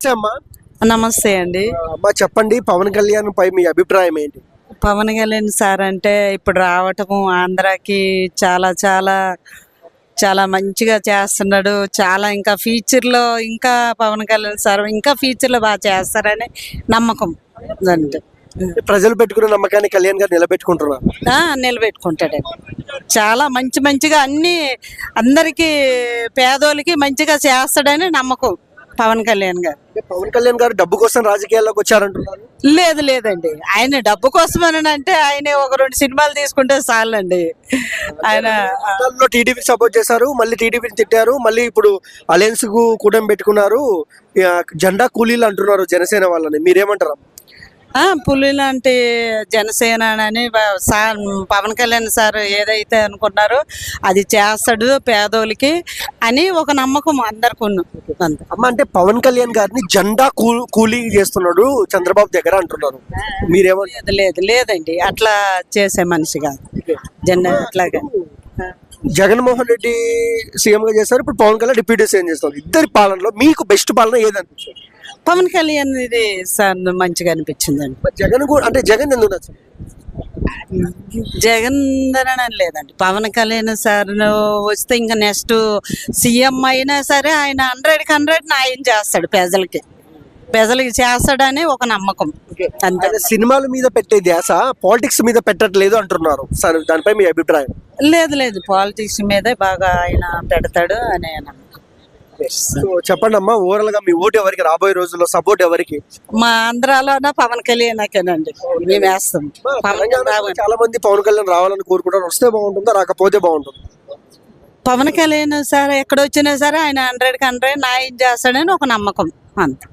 అమ్మా నమస్తే అండి. అమ్మా చెప్పండి, పవన్ కళ్యాణ్ పై మీ అభిప్రాయం ఏంటి? పవన్ కళ్యాణ్ సార్ అంటే ఇప్పుడు రావటము ఆంధ్రాకి చాలా చాలా చాలా మంచిగా చేస్తున్నాడు. చాలా ఇంకా ఫ్యూచర్లో ఇంకా పవన్ కళ్యాణ్ సార్ ఇంకా ఫ్యూచర్లో బాగా చేస్తారని నమ్మకం అంటే ప్రజలు పెట్టుకున్న నమ్మకాన్ని కళ్యాణ్ గారు నిలబెట్టుకుంటున్నారు. నిలబెట్టుకుంటాడండి. చాలా మంచిగా అన్ని అందరికీ పేదోళ్ళకి మంచిగా చేస్తాడని నమ్మకం పవన్ కళ్యాణ్ గారు. పవన్ కళ్యాణ్ గారు డబ్బు కోసం రాజకీయాల్లోకి వచ్చారంటున్నారు. లేదండి, ఆయన డబ్బు కోసమని అంటే ఆయన ఒక 2 సినిమాలు తీసుకుంటే చాలండి. ఆయన టీడీపీ సపోర్ట్ చేశారు, మళ్ళీ టీడీపీని తిట్టారు, మళ్ళీ ఇప్పుడు అలయన్స్ కు కూటమి పెట్టుకున్నారు. జెండా కూలీలు అంటున్నారు జనసేన వాళ్ళని, మీరేమంటారు? పులిలు అంటే జనసేన అని సార్ పవన్ కళ్యాణ్ సార్ ఏదైతే అనుకున్నారో అది చేస్తాడు పేదోళ్ళకి అని ఒక నమ్మకం అందరికి అమ్మ. అంటే పవన్ కళ్యాణ్ గారిని జెండా కూలీ చేస్తున్నాడు చంద్రబాబు దగ్గర అంటున్నారు, మీరేమంటారు? లేదండి, అట్లా చేసే మనిషి కాదు జెండా అట్లాగా. జగన్మోహన్ రెడ్డి సీఎం గా చేస్తారు, ఇప్పుడు పవన్ కళ్యాణ్ డిప్యూటీ సీఎం చేస్తారు. ఇద్దరి పాలనలో మీకు బెస్ట్ పాలన ఏదనిపించింది? పవన్ కళ్యాణ్ ఇది సార్ మంచిగా అనిపించిందండి. జగన్ అంటే జగన్ ఎందుకు నచ్చింది? జగన్ అని లేదండి, పవన్ కళ్యాణ్ సార్ వస్తే ఇంకా నెక్స్ట్ సీఎం అయినా సరే ఆయన 100కి 100 న్యాయం చేస్తాడు, ప్రజలకి చేస్తాడని ఒక నమ్మకం. అంతే. సినిమాల మీద పెట్టే ధ్యాస పాలిటిక్స్ మీద పెట్టట్లేదు అంటున్నారు సార్, దానిపై మీ అభిప్రాయం? లేదు, పాలిటిక్స్ మీదే బాగా ఆయన పెడతాడు అనే నమ్మకం. చెప్పండి అమ్మా, ఓవరాల్ గా మీ ఓటు ఎవరికి, రాబోయే రోజుల్లో సపోర్ట్ ఎవరికి? మా ఆంధ్రాలోన పవన్ కళ్యాణ్కేనండి మేము వేస్తాం. చాలా మంది పవన్ కళ్యాణ్ రావాలని కోరుకుంటారు, వస్తే బాగుంటుందా రాకపోతే బాగుంటుంది? పవన్ కళ్యాణ్ సార్ ఎక్కడొచ్చినా సరే ఆయన 100కి 100 న్యాయం చేస్తాడని ఒక నమ్మకం అంతే.